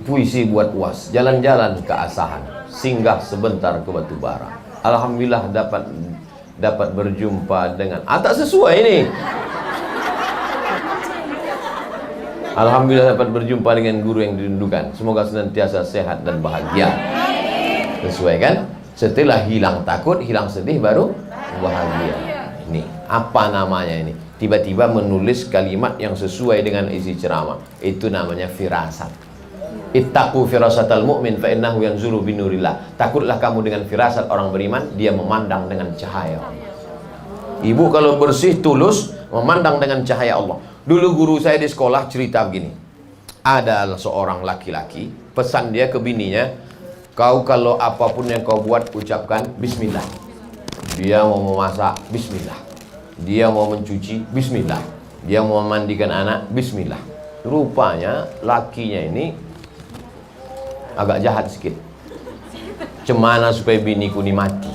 puisi buat UAS, jalan-jalan ke Asahan, singgah sebentar ke Batubara. Alhamdulillah dapat berjumpa dengan tak sesuai ini. Alhamdulillah dapat berjumpa dengan guru yang dirindukan. Semoga senantiasa sehat dan bahagia. Sesuai kan? Setelah hilang takut, hilang sedih, baru bahagia. Ini apa namanya ini? Tiba-tiba menulis kalimat yang sesuai dengan isi ceramah. Itu namanya firasat. Ittaqu firasatal mu'min fa innahu yanzuru binurillah. Takutlah kamu dengan firasat orang beriman, dia memandang dengan cahaya Allah. Ibu kalau bersih tulus memandang dengan cahaya Allah. Dulu guru saya di sekolah cerita begini. Ada seorang laki-laki, pesan dia ke bininya, kau kalau apapun yang kau buat ucapkan bismillah. Dia mau memasak, bismillah. Dia mau mencuci, bismillah. Dia mau memandikan anak, bismillah. Rupanya lakinya ini agak jahat sedikit. Cemana supaya biniku ini mati.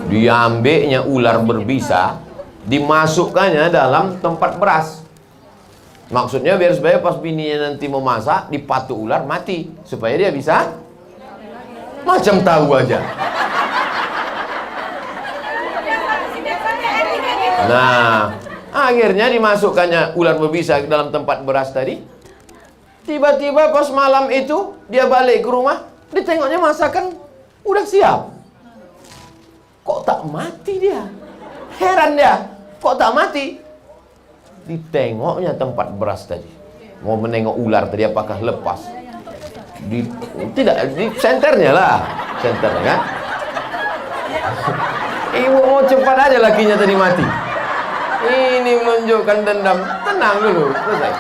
Dia ambilnya ular berbisa, dimasukkannya dalam tempat beras. Maksudnya biar supaya pas bininya nanti mau masak, dipatuk ular mati, supaya dia bisa macam tahu aja. Nah, akhirnya dimasukkannya ular berbisa ke dalam tempat beras tadi. Tiba-tiba pas malam itu dia balik ke rumah, ditengoknya masakan udah siap. Kok tak mati dia? Heran dia, kok tak mati? Ditengoknya tempat beras tadi. Mau menengok ular tadi apakah lepas? Tidak, di senternya lah. Senternya kan? Ibu mau cepat aja lakinya tadi mati. Ini menunjukkan dendam. Tenang dulu, selesai.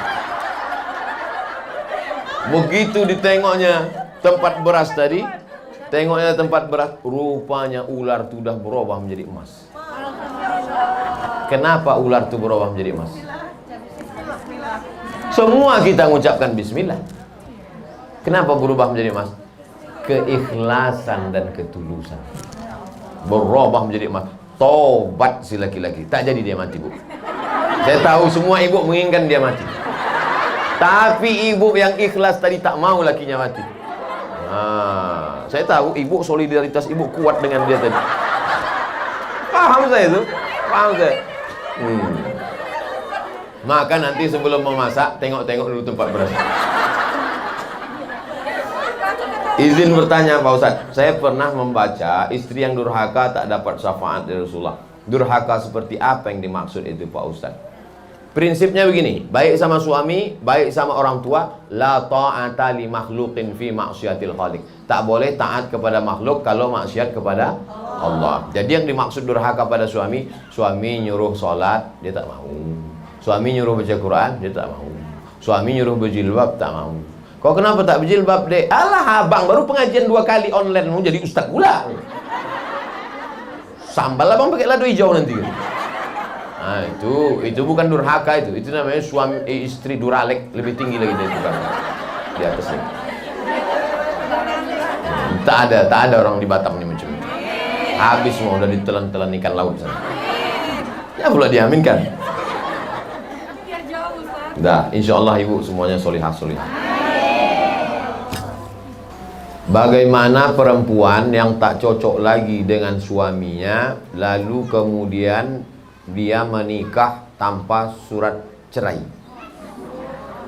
Begitu ditengoknya tempat beras tadi, tengoknya tempat beras, rupanya ular itu sudah berubah menjadi emas. Kenapa ular itu berubah menjadi emas? Semua kita mengucapkan bismillah. Kenapa berubah menjadi emas? Keikhlasan dan ketulusan. Berubah menjadi emas. Tobat si laki-laki. Tak jadi dia mati, Bu. Saya tahu semua ibu menginginkan dia mati. Tapi ibu yang ikhlas tadi tak mau lakinya mati. Saya tahu ibu, solidaritas ibu kuat dengan dia tadi. Paham saya itu? Paham saya. Maka nanti sebelum memasak, tengok-tengok dulu tempat beras. Izin bertanya Pak Ustadz, saya pernah membaca istri yang durhaka tak dapat syafaat dari Rasulullah. Durhaka seperti apa yang dimaksud itu Pak Ustadz? Prinsipnya begini, baik sama suami, baik sama orang tua, la ta'ata li makhluqin fi maksiatil khaliq. Tak boleh taat kepada makhluk kalau maksiat kepada Allah. Jadi yang dimaksud durhaka pada suami, suami nyuruh sholat, dia tak mau. Suami nyuruh baca Quran, dia tak mau. Suami nyuruh berjilbab, tak mau. Kau kenapa tak berjilbab, dek? Alah abang, baru pengajian 2 kali online, mau jadi ustaz pula. Sambal abang pakai lado hijau nanti. Nah, itu bukan durhaka itu. Itu namanya suami istri duralek, lebih tinggi lagi dari itu kan. Di atasnya. Tak ada orang di Batam ini macam itu. Habis semua udah ditelan-telan ikan laut sana. Ya pula diaminkan. Dah, insya Allah ibu semuanya solihah. Bagaimana perempuan yang tak cocok lagi dengan suaminya, lalu kemudian dia menikah tanpa surat cerai?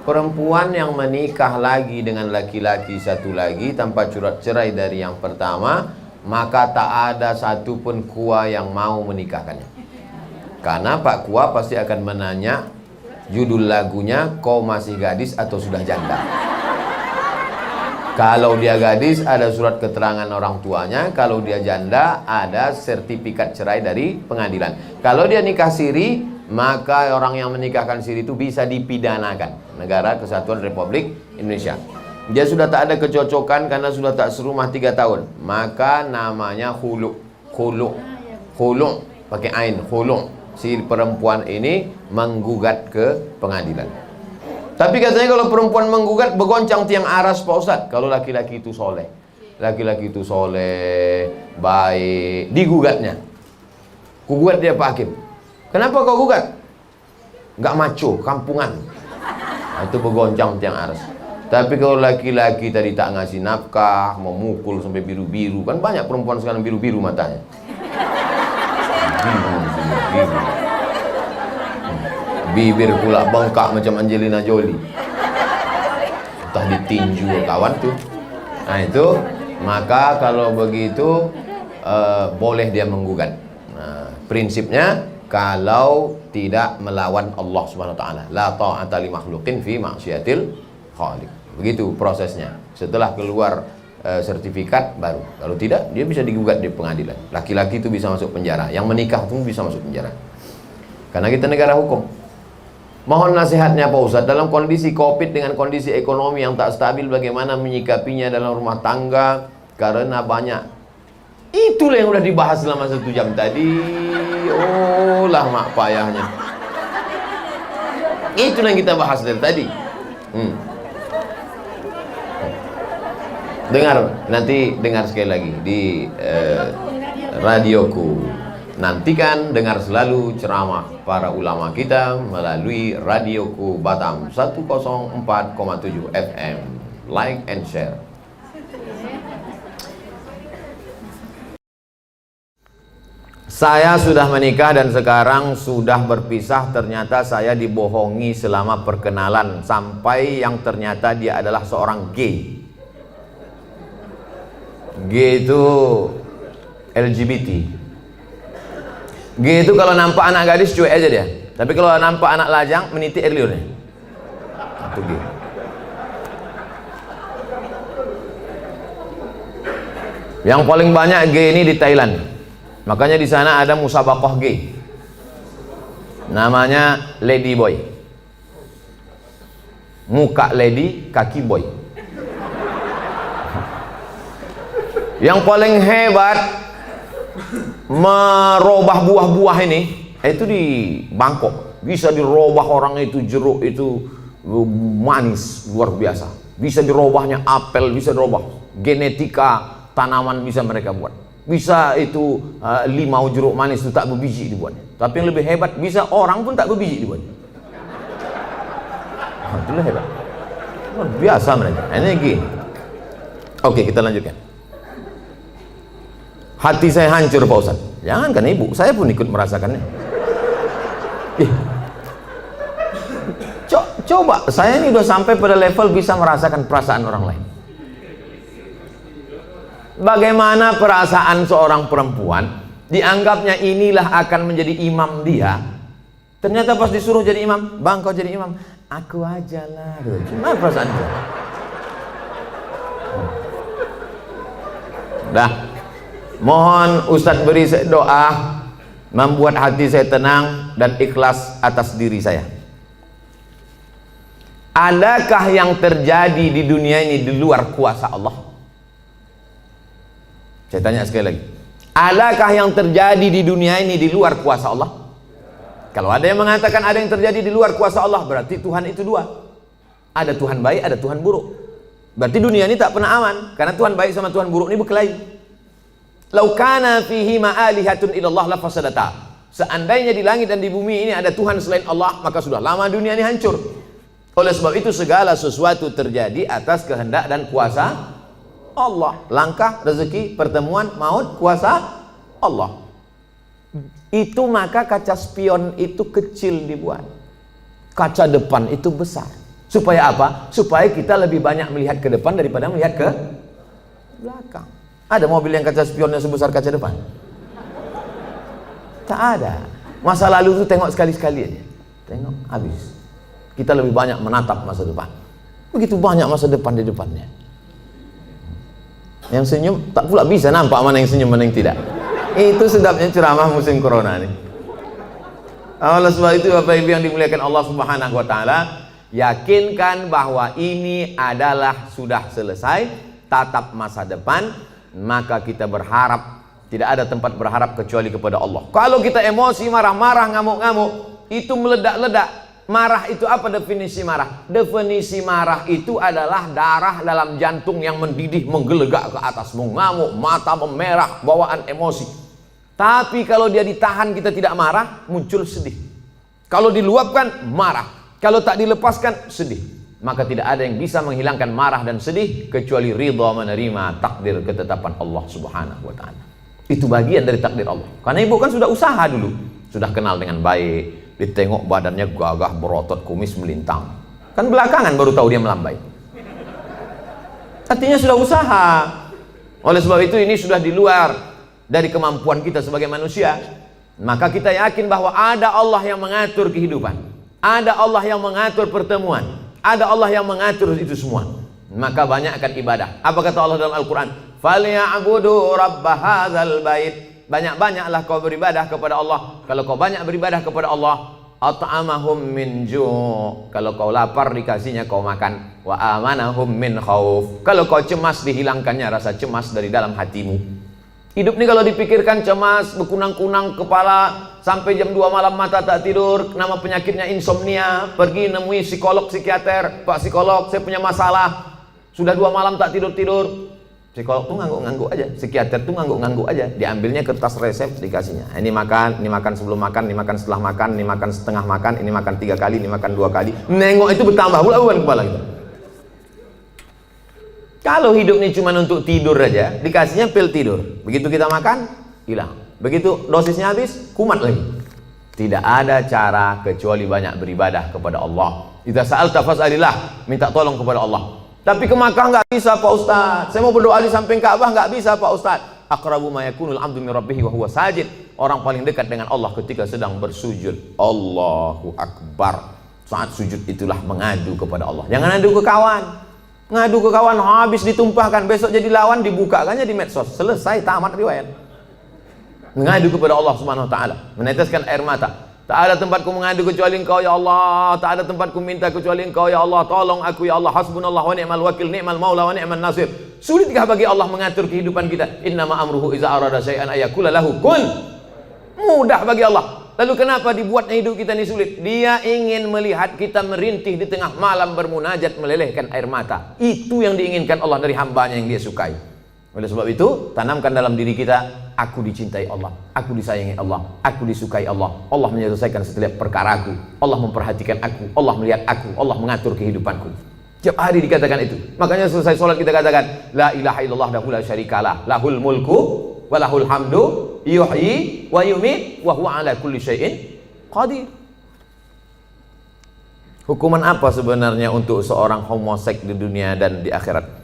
Perempuan yang menikah lagi dengan laki-laki satu lagi tanpa surat cerai dari yang pertama, maka tak ada satupun kua yang mau menikahkannya. Karena Pak Kua pasti akan menanya judul lagunya, kau masih gadis atau sudah janda? Kalau dia gadis ada surat keterangan orang tuanya, kalau dia janda ada sertifikat cerai dari pengadilan. Kalau dia nikah siri, maka orang yang menikahkan siri itu bisa dipidanakan. Negara Kesatuan Republik Indonesia. Dia sudah tak ada kecocokan karena sudah tak serumah 3 tahun, maka namanya khulu. Pakai ain, khulu. Si perempuan ini menggugat ke pengadilan. Tapi katanya kalau perempuan menggugat bergoncang tiang aras Pak Ustadz. Kalau laki-laki itu soleh, laki-laki itu soleh, baik, digugatnya. Kugugat dia Pak Hakim. Kenapa kau gugat? Nggak maco, kampungan. Nah, itu bergoncang tiang aras. Tapi kalau laki-laki tadi tak ngasih nafkah, memukul sampai biru-biru, kan banyak perempuan sekarang biru-biru matanya. Biru. Bibir pula bengkak macam Angelina Jolie. Entah ditinju kawan tuh. Nah itu, maka kalau begitu boleh dia menggugat. Nah, prinsipnya kalau tidak melawan Allah Subhanahu wa taala, la ta'ata li makhluqin fi ma'siyatil khaliq. Begitu prosesnya. Setelah keluar sertifikat baru. Kalau tidak, dia bisa digugat di pengadilan. Laki-laki itu bisa masuk penjara. Yang menikah pun bisa masuk penjara. Karena kita negara hukum. Mohon nasihatnya Pak Ustadz, dalam kondisi COVID dengan kondisi ekonomi yang tak stabil, bagaimana menyikapinya dalam rumah tangga? Karena banyak. Itulah yang udah dibahas selama 1 jam tadi. Oh lah mak payahnya. Itulah yang kita bahas dari tadi. Nanti dengar sekali lagi di radioku. Nantikan dengar selalu ceramah para ulama kita melalui radioku Batam 104,7 FM. Like and share. Saya sudah menikah dan sekarang sudah berpisah. Ternyata saya dibohongi selama perkenalan, sampai yang ternyata dia adalah seorang gay. G itu LGBT. G itu kalau nampak anak gadis cuek aja dia. Tapi kalau nampak anak lajang meniti air liurnya. Itu G. Yang paling banyak G ini di Thailand. Makanya di sana ada musabaqah G. Namanya Lady Boy. Muka lady, kaki boy. Yang paling hebat merubah buah-buah ini itu di Bangkok. Bisa dirubah orang itu, jeruk itu manis luar biasa. Bisa dirubahnya apel, bisa dirubah. Genetika tanaman bisa mereka buat. Bisa itu limau jeruk manis itu tak berbiji dibuatnya. Tapi yang lebih hebat, bisa orang pun tak berbiji dibuatnya. Itulah hebat. Luar biasa mereka. Ini gini. Oke, kita lanjutkan. Hati saya hancur Pak Ustaz. Jangankan ibu, saya pun ikut merasakannya. Coba, saya ini udah sampai pada level bisa merasakan perasaan orang lain. Bagaimana perasaan seorang perempuan, dianggapnya inilah akan menjadi imam dia. Ternyata pas disuruh jadi imam, bang kau jadi imam, aku aja lah. Gimana perasaan dia? Dah. Mohon Ustadz beri doa membuat hati saya tenang dan ikhlas atas diri saya. Adakah yang terjadi di dunia ini di luar kuasa Allah? Saya tanya sekali lagi. Adakah yang terjadi di dunia ini di luar kuasa Allah? Kalau ada yang mengatakan ada yang terjadi di luar kuasa Allah, berarti Tuhan itu dua. Ada Tuhan baik, ada Tuhan buruk. Berarti dunia ini tak pernah aman, karena Tuhan baik sama Tuhan buruk ini berkelahi. Lau kana fihi ma'alihatun illallah la fasadata. Seandainya di langit dan di bumi ini ada Tuhan selain Allah, maka sudah lama dunia ini hancur. Oleh sebab itu segala sesuatu terjadi atas kehendak dan kuasa Allah. Langkah, rezeki, pertemuan, maut, kuasa Allah. Itu maka kaca spion itu kecil dibuat. Kaca depan itu besar. Supaya apa? Supaya kita lebih banyak melihat ke depan daripada melihat ke belakang. Ada mobil yang kaca spionnya sebesar kaca depan? Tak ada. Masa lalu itu tengok sekali-sekali aja. Tengok, habis. Kita lebih banyak menatap masa depan. Begitu banyak masa depan di depannya. Yang senyum, tak pula bisa nampak mana yang senyum, mana yang tidak. Itu sedapnya ceramah musim corona nih. Oleh sebab itu Bapak Ibu yang dimuliakan Allah Subhanahu wa taala, yakinkan bahwa ini adalah sudah selesai, tatap masa depan. Maka kita berharap, tidak ada tempat berharap kecuali kepada Allah. Kalau kita emosi, marah-marah, ngamuk-ngamuk, itu meledak-ledak. Marah itu apa definisi marah? Definisi marah itu adalah darah dalam jantung yang mendidih, menggelegak ke atas, mengamuk, mata memerah, bawaan emosi. Tapi kalau dia ditahan, kita tidak marah, muncul sedih. Kalau diluapkan, marah. Kalau tak dilepaskan, sedih. maka tidak ada yang bisa menghilangkan marah dan sedih kecuali ridha menerima takdir ketetapan Allah Subhanahu wa taala. Itu bagian dari takdir Allah. Karena ibu kan sudah usaha dulu, sudah kenal dengan baik, ditengok badannya gagah berotot, kumis melintang. Kan belakangan baru tahu dia melambai. Artinya sudah usaha. Oleh sebab itu ini sudah di luar dari kemampuan kita sebagai manusia. Maka kita yakin bahwa ada Allah yang mengatur kehidupan, ada Allah yang mengatur pertemuan, ada Allah yang mengatur itu semua. Maka banyakkan ibadah. Apa kata Allah dalam Al-Quran? Falyabudu rabb hadzal bait. Banyak-banyaklah kau beribadah kepada Allah. Kalau kau banyak beribadah kepada Allah, at'amahum min ju'. Kalau kau lapar dikasihnya kau makan. Wa amanahum min khauf. Kalau kau cemas dihilangkannya rasa cemas dari dalam hatimu. Hidup ini kalau dipikirkan cemas, berkunang-kunang kepala, sampai jam 2 malam mata tak tidur, nama penyakitnya insomnia, pergi nemui psikolog, psikiater, Pak psikolog, saya punya masalah, sudah 2 malam tak tidur-tidur. Psikolog tuh ngangguk-ngangguk aja, psikiater tuh ngangguk-ngangguk aja, diambilnya kertas resep dikasihnya. Ini makan sebelum makan, ini makan setelah makan, ini makan setengah makan, ini makan 3 kali, ini makan 2 kali. Nengok itu bertambah pula beban kepala kita. Kalau hidup ini cuma untuk tidur aja, dikasihnya pil tidur. Begitu kita makan, hilang. Begitu dosisnya habis, kumat lagi. Tidak ada cara kecuali banyak beribadah kepada Allah. Idza sa'alta fas'alillah, minta tolong kepada Allah. Tapi ke Makkah nggak bisa Pak Ustaz. Saya mau berdoa di samping Ka'bah nggak bisa Pak Ustaz. Aqrabu ma yakunul 'abdu min rabbih wa huwa sajid. Orang paling dekat dengan Allah ketika sedang bersujud. Allahu Akbar. Saat sujud itulah mengadu kepada Allah. Jangan adu ke kawan. Ngadu ke kawan habis ditumpahkan, besok jadi lawan dibukakannya di medsos. Selesai, tamat riwayat. Mengadu kepada Allah Subhanahu wa taala, meneteskan air mata. Tak ada tempatku mengadu kecuali Engkau ya Allah, tak ada tempatku minta kecuali Engkau ya Allah. Tolong aku ya Allah, hasbunallah wa ni'mal wakil, ni'mal maula wa ni'man nasir. Sulitkah bagi Allah mengatur kehidupan kita? Innama amruhu iza arada syai'an ayakula lahu kun. Mudah bagi Allah. Lalu kenapa dibuatnya hidup kita ini sulit? Dia ingin melihat kita merintih di tengah malam bermunajat melelehkan air mata. Itu yang diinginkan Allah dari hambanya yang dia sukai. Oleh sebab itu, tanamkan dalam diri kita, aku dicintai Allah, aku disayangi Allah, aku disukai Allah. Allah menyelesaikan setiap perkaraku, Allah memperhatikan aku, Allah melihat aku, Allah mengatur kehidupanku. Tiap hari dikatakan itu. Makanya selesai sholat kita katakan, la ilaha illallah wahdahu la syarikalah, lahul mulku walahul hamdu yuhyi wa yumit wa huwa ala kulli syai'in qadir. Hukuman apa sebenarnya untuk seorang homoseks di dunia dan di akhirat?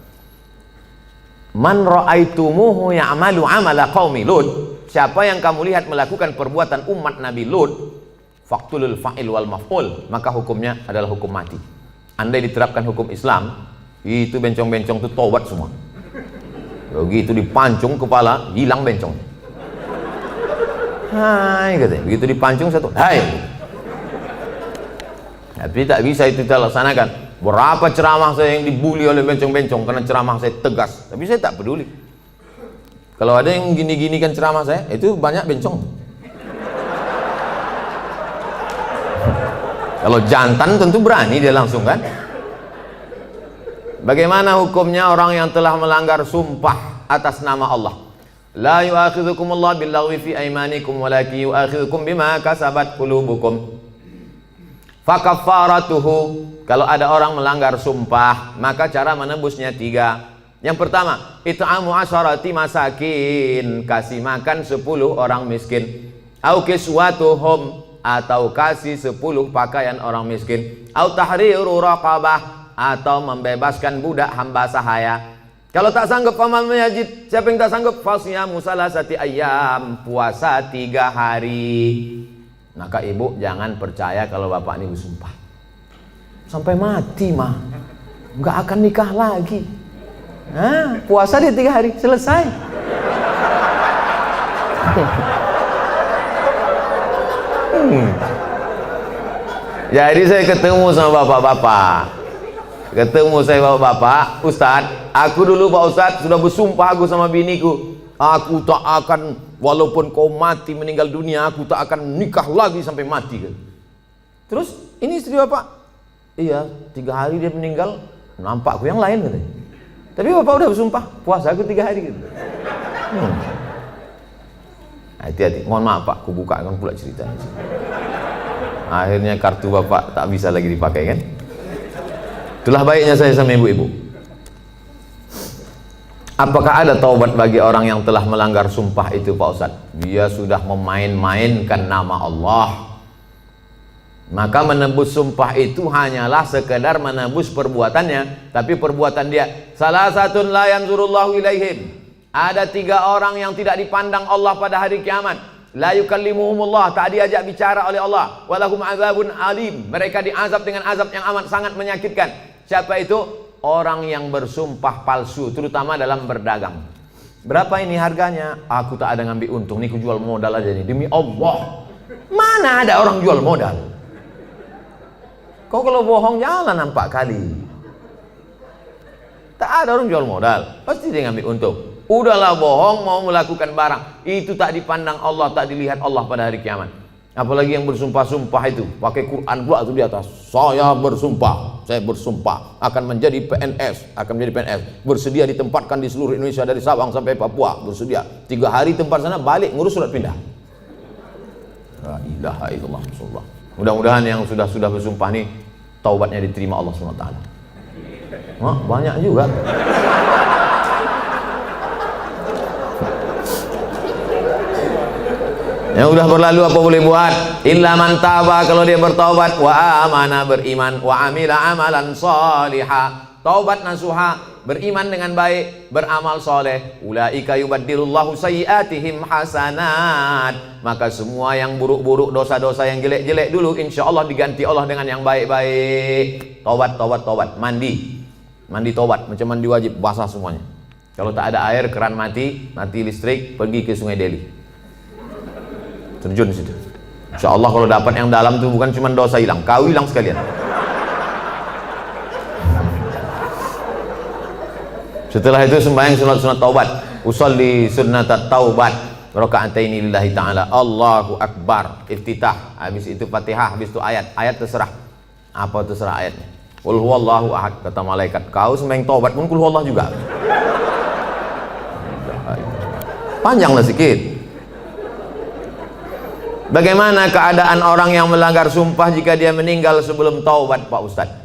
Man ra'aitumuhu ya'malu 'amala qaumi Lut. Siapa yang kamu lihat melakukan perbuatan umat Nabi Lut, faqtulul fa'il wal maf'ul, maka hukumnya adalah hukum mati. Andai diterapkan hukum Islam, itu bencong-bencong itu tobat semua. Begitu dipancung kepala, hilang bencong. Hai katanya, begitu dipancung satu, hai. Tapi tak bisa itu kita laksanakan. Berapa ceramah saya yang dibully oleh bencong-bencong karena ceramah saya tegas, tapi saya tak peduli. Kalau ada yang gini-gini kan ceramah saya, itu banyak bencong. Kalau jantan tentu berani dia langsung kan. Bagaimana hukumnya orang yang telah melanggar sumpah atas nama Allah? La yu'akhidhukumullahu billaghwi fi aymanikum walakin yu'akhidhukum bima kasabat qulubukum. Fakaffaratuhu, kalau ada orang melanggar sumpah, maka cara menebusnya 3. Yang pertama, it'amu asyarati masakin, kasih makan 10 orang miskin. Au kiswatuhum, atau kasih 10 pakaian orang miskin. Au tahriru raqabah, atau membebaskan budak hamba sahaya. Kalau tak sanggup faman yajid, siapa yang tak sanggup fasyamu salasati ayyam, puasa 3 hari. Maka ibu jangan percaya kalau bapak ini bersumpah. Sampai mati mah nggak akan nikah lagi. Nah, puasa dia 3 hari, selesai. Jadi saya ketemu sama bapak-bapak. Ketemu saya bapak-bapak, Ustadz, aku dulu Pak Ustadz sudah bersumpah aku sama biniku. Aku tak akan, walaupun kau mati meninggal dunia, aku tak akan nikah lagi sampai mati. Terus ini istri bapak, iya 3 hari dia meninggal, nampak aku yang lain katanya. Tapi bapak udah bersumpah, puasa aku 3 hari gitu. Hati-hati, mohon maaf Pak, aku bukakan pula ceritanya. Akhirnya kartu bapak tak bisa lagi dipakai kan. Itulah baiknya saya sama ibu-ibu. Apakah ada taubat bagi orang yang telah melanggar sumpah itu Pak Ustadz? Dia sudah memain-mainkan nama Allah. Maka menebus sumpah itu hanyalah sekedar menebus perbuatannya. Tapi perbuatan dia, salah satun la yanzurullahu ilaihim. Ada 3 orang yang tidak dipandang Allah pada hari kiamat. La yukallimuhumullah, tak diajak bicara oleh Allah. Walahum azabun alim, mereka diazab dengan azab yang amat sangat menyakitkan. Siapa itu? Orang yang bersumpah palsu, terutama dalam berdagang. Berapa ini harganya? Aku tak ada ngambil untung, nih aku jual modal aja nih, demi Allah. Mana ada orang jual modal? Kau kalau bohong jalan 4 kali. Tak ada orang jual modal, pasti dia ngambil untung. Udahlah bohong, mau melakukan barang, itu tak dipandang Allah, tak dilihat Allah pada hari kiamat. Apalagi yang bersumpah-sumpah itu, pakai Quran pula tuh di atas. Saya bersumpah akan menjadi PNS, bersedia ditempatkan di seluruh Indonesia dari Sabang sampai Papua, bersedia. 3 hari tempat sana, balik ngurus surat pindah. La ilaha illallah. Mudah-mudahan yang sudah bersumpah nih taubatnya diterima Allah SWT. Banyak juga. Yang udah berlalu apa boleh buat? Illa man taba, kalau dia bertaubat, wa amana, beriman, wa amila amalan salihah, taubat nasuha, beriman dengan baik, beramal soleh. Ulaika yubaddilullahu sayyiatihim hasanat. Maka semua yang buruk-buruk, dosa-dosa yang jelek-jelek dulu, insya Allah diganti Allah dengan yang baik-baik. Tobat. Mandi tobat, macam mandi wajib, basah semuanya. Kalau tak ada air, keran mati listrik, pergi ke Sungai Deli, terjun situ. Insya Allah kalau dapat yang dalam tuh bukan cuma dosa hilang, kau hilang sekalian. Setelah itu sembahyang sunat taubat, usolli sunnatat taubat, raka'ataini lillahi ta'ala, Allahu Akbar, iftitah, habis itu Fatihah, habis itu ayat terserah. Apa terserah ayatnya? Qul huwallahu ahad, kata malaikat. Kau sembahyang taubat pun qul huwallah juga. Panjanglah sedikit. Bagaimana keadaan orang yang melanggar sumpah jika dia meninggal sebelum taubat Pak Ustadz?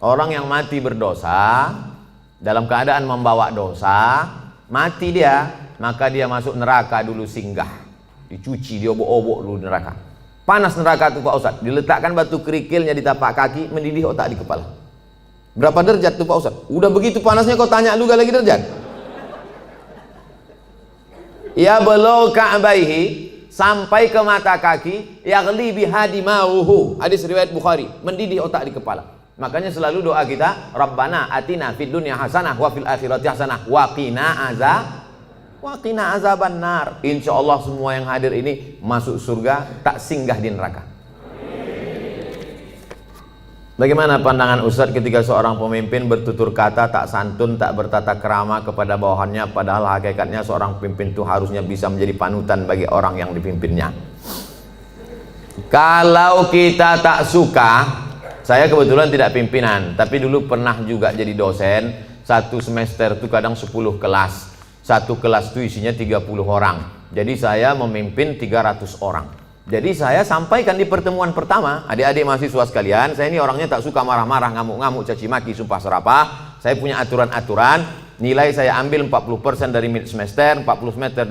Orang yang mati berdosa, dalam keadaan membawa dosa, mati dia, maka dia masuk neraka dulu singgah, dicuci, diobok-obok dulu neraka. Panas neraka itu Pak Ustadz, diletakkan batu kerikilnya di tapak kaki, mendidih otak di kepala. Berapa derajat tuh Pak Ustadz? Udah begitu panasnya kau tanya juga lagi derajat? Ya belau ka'baihi, sampai ke mata kaki, yaghli bihadi mauhu, hadis riwayat Bukhari, mendidih otak di kepala. Makanya selalu doa kita, Rabbana atina fid dunya hasanah wa fil akhirati hasanah wa qina azaban nar. Insya Allah semua yang hadir ini masuk surga, tak singgah di neraka. Bagaimana pandangan Ustadz ketika seorang pemimpin bertutur kata tak santun, tak bertata krama kepada bawahannya, padahal hakikatnya seorang pemimpin itu harusnya bisa menjadi panutan bagi orang yang dipimpinnya. Kalau kita tak suka, saya kebetulan tidak pimpinan, tapi dulu pernah juga jadi dosen. Satu semester itu kadang 10 kelas, satu kelas itu isinya 30 orang, jadi saya memimpin 300 orang. Jadi saya sampaikan di pertemuan pertama, adik-adik mahasiswa sekalian, saya ini orangnya tak suka marah-marah, ngamuk-ngamuk, caci maki, sumpah serapah. Saya punya aturan-aturan, nilai saya ambil 40% dari mid semester, 40%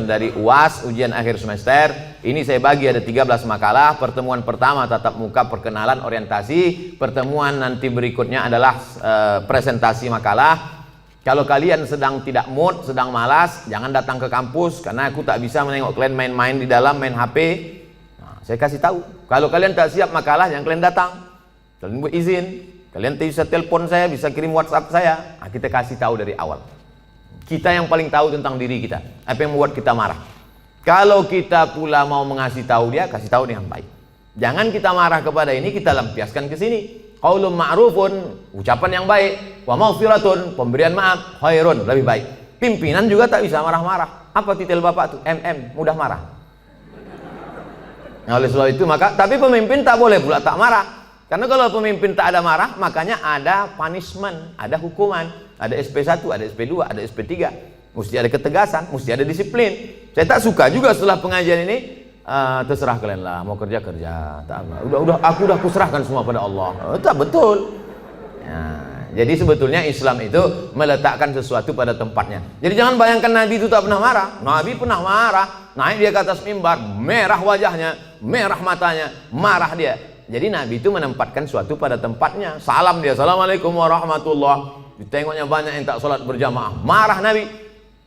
dari UAS, ujian akhir semester. Ini saya bagi ada 13 makalah. Pertemuan pertama tatap muka, perkenalan, orientasi. Pertemuan nanti berikutnya adalah presentasi makalah. Kalau kalian sedang tidak mood, sedang malas, jangan datang ke kampus, karena aku tak bisa menengok kalian main-main di dalam, main HP. Nah, saya kasih tahu, kalau kalian tak siap makalah, jangan kalian datang. Kalian buat izin, kalian bisa telepon saya, bisa kirim WhatsApp saya. Nah, kita kasih tahu dari awal. Kita yang paling tahu tentang diri kita, apa yang membuat kita marah. Kalau kita pula mau mengasih tahu dia, kasih tahu dengan baik. Jangan kita marah kepada ini, kita lampiaskan ke sini. Qaulun ma'rufun, ucapan yang baik, wa maghfiratun, pemberian maaf, khairun, lebih baik. Pimpinan juga tak bisa marah-marah. Apa titel Bapak tuh? Mudah marah. Nah, oleh sebab itu maka, tapi pemimpin tak boleh pula tak marah. Karena kalau pemimpin tak ada marah, makanya ada punishment, ada hukuman, ada SP1, ada SP2, ada SP3. Mesti ada ketegasan, mesti ada disiplin. Saya tak suka juga setelah pengajian ini, terserah kalian lah, mau kerja tak apa. Udah aku serahkan semua pada Allah. Tak betul. Nah, jadi sebetulnya Islam itu meletakkan sesuatu pada tempatnya. Jadi jangan bayangkan Nabi itu tak pernah marah. Nabi pernah marah. Naik dia ke atas mimbar, merah wajahnya, merah matanya, marah dia. Jadi Nabi itu menempatkan suatu pada tempatnya. Salam dia, assalamualaikum warahmatullah. Ditengoknya banyak yang tak sholat berjamaah, marah Nabi.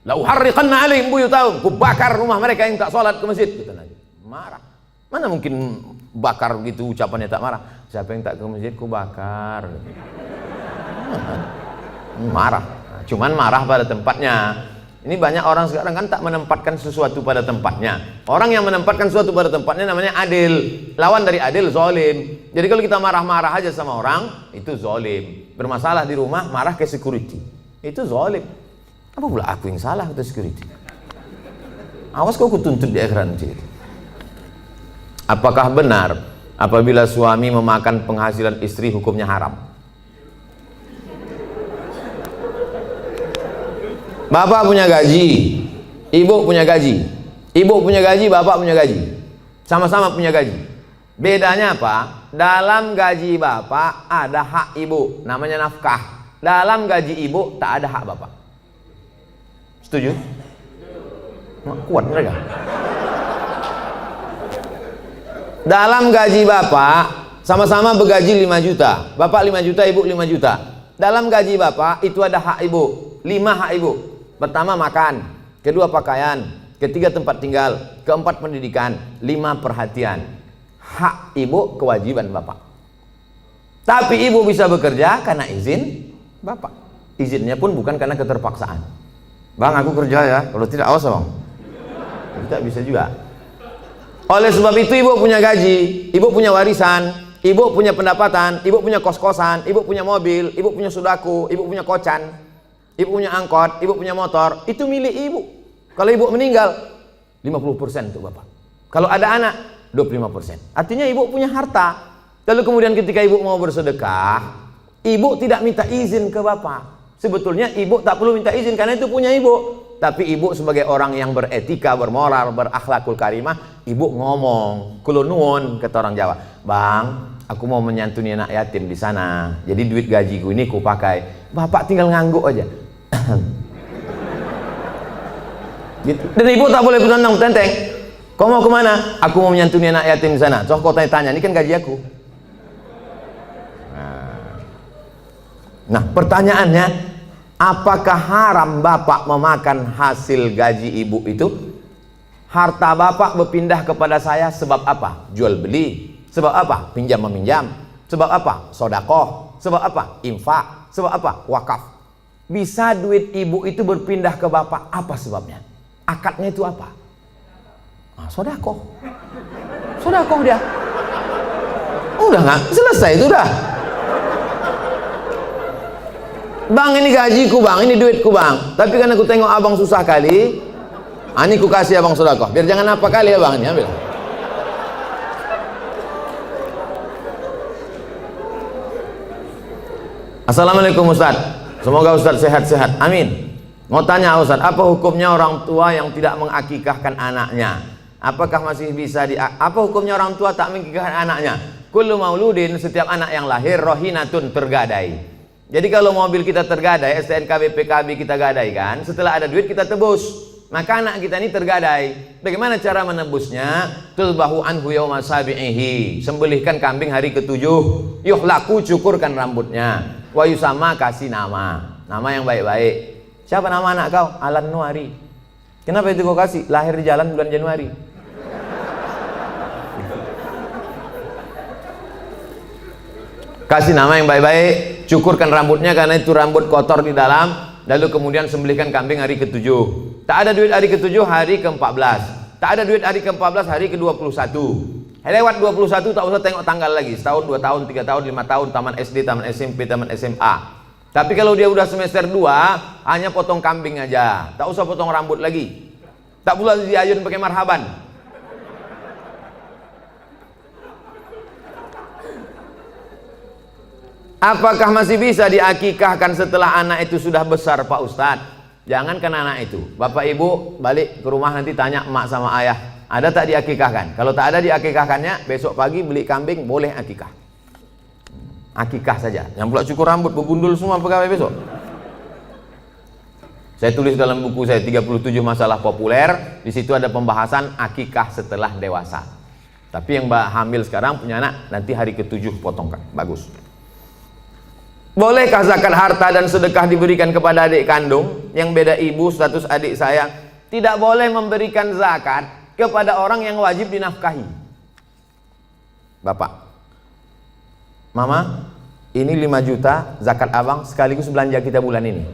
La uharriqanna alaihim buyutahum, ku bakar rumah mereka yang tak sholat ke masjid, kata Nabi. Marah. Mana mungkin bakar gitu ucapannya tak marah. Siapa yang tak ke masjid ku bakar. Marah. Cuman marah pada tempatnya. Ini banyak orang sekarang kan tak menempatkan sesuatu pada tempatnya. Orang yang menempatkan sesuatu pada tempatnya namanya adil. Lawan dari adil zalim. Jadi kalau kita marah-marah aja sama orang, itu zalim. Bermasalah di rumah, marah ke security, itu zalim. Apa pula aku yang salah ke security? Awas kau kutuntut di akhirat nanti. Apakah benar apabila suami memakan penghasilan istri hukumnya haram? Bapak punya gaji, ibu punya gaji. Ibu punya gaji, bapak punya gaji. Sama-sama punya gaji. Bedanya apa? Dalam gaji bapak ada hak ibu, namanya nafkah. Dalam gaji ibu tak ada hak bapak. Setuju? Kuat mereka. Dalam gaji bapak sama-sama bergaji 5 juta. Bapak 5 juta, ibu 5 juta. Dalam gaji bapak itu ada hak ibu, 5 hak ibu. Pertama makan, kedua pakaian, ketiga tempat tinggal, keempat pendidikan, 5 perhatian. Hak ibu, kewajiban bapak. Tapi ibu bisa bekerja karena izin bapak. Izinnya pun bukan karena keterpaksaan. Bang, aku kerja ya, kalau tidak awas bang. Tidak bisa juga. Oleh sebab itu ibu punya gaji, ibu punya warisan, ibu punya pendapatan, ibu punya kos-kosan, ibu punya mobil, ibu punya sudaku, ibu punya kocan, ibu punya angkot, ibu punya motor, itu milik ibu. Kalau ibu meninggal 50% untuk bapak. Kalau ada anak 25%. Artinya ibu punya harta. Lalu kemudian ketika ibu mau bersedekah, ibu tidak minta izin ke bapak. Sebetulnya ibu tak perlu minta izin karena itu punya ibu. Tapi ibu sebagai orang yang beretika, bermoral, berakhlakul karimah, ibu ngomong, kulo nuwun, kata orang Jawa. Bang, aku mau menyantuni anak yatim di sana. Jadi duit gajiku ini ku pakai. Bapak tinggal ngangguk aja. Gitu. Dan ibu tak boleh bertentang tenteng. Kau mau kemana? Aku mau menyantuni anak yatim di sana. Coba kau tanya, ini kan gaji aku. Nah, pertanyaannya, apakah haram bapak memakan hasil gaji ibu itu? Harta bapak berpindah kepada saya sebab apa? Jual beli. Sebab apa? Pinjam meminjam. Sebab apa? Sodakoh. Sebab apa? Infak. Sebab apa? Wakaf. Bisa duit ibu itu berpindah ke bapak, apa sebabnya? Akadnya itu apa? Nah, sodakoh. Sodakoh dia. Udah nggak? Selesai itu udah. Bang, ini gajiku bang, ini duitku bang. Tapi kan aku tengok abang susah kali, ini ku kasih abang sodakoh. Biar jangan apa kali ya bang, ini ambil. Assalamualaikum Ustaz. Semoga Ustaz sehat-sehat. Amin. Mau tanya Ustaz, apa hukumnya orang tua yang tidak mengakikahkan anaknya? Apakah masih bisa apa hukumnya orang tua tak mengakikahkan anaknya? Kullu mauludin, setiap anak yang lahir rohinatun, tergadai. Jadi kalau mobil kita tergadai, STNK BPKB kita gadaikan, setelah ada duit kita tebus. Maka anak kita ini tergadai. Bagaimana cara menebusnya? Tulbahu anhu yawma sabi'ihi, sembelihkan kambing hari ke-7. Yuhlaku, cukurkan rambutnya. Wa yusama, kasih nama yang baik-baik. Siapa nama anak kau? Alan Nuari. Kenapa itu kau kasih? Lahir di jalan bulan Januari. Kasih nama yang baik-baik, cukurkan rambutnya karena itu rambut kotor di dalam. Lalu kemudian sembelihkan kambing hari ke-7. Tak ada duit hari ke-7, hari ke-14. Tak ada duit hari ke-14, hari ke-21. Lewat 21 tak usah tengok tanggal lagi. Setahun, 2 tahun, 3 tahun, 5 tahun, taman SD, taman SMP, taman SMA. Tapi kalau dia udah semester 2, hanya potong kambing aja. Tak usah potong rambut lagi. Tak pula diayun pakai marhaban. Apakah masih bisa diakikahkan setelah anak itu sudah besar Pak Ustadz? Jangankan anak itu, bapak ibu balik ke rumah nanti tanya emak sama ayah, ada tak diakikahkan? Kalau tak ada diakikahkannya, besok pagi beli kambing, boleh akikah. akikah saja. Yang pula cukur rambut, begundul semua pegawai besok. Saya tulis dalam buku saya 37 masalah populer, di situ ada pembahasan akikah setelah dewasa. Tapi yang hamil sekarang punya anak, nanti hari ke-7 potongkan. Bagus. Bolehkah zakat harta dan sedekah diberikan kepada adik kandung yang beda ibu status adik saya? Tidak boleh memberikan zakat kepada orang yang wajib dinafkahi. Bapak, Mama, ini 5 juta zakat abang sekaligus belanja kita bulan ini.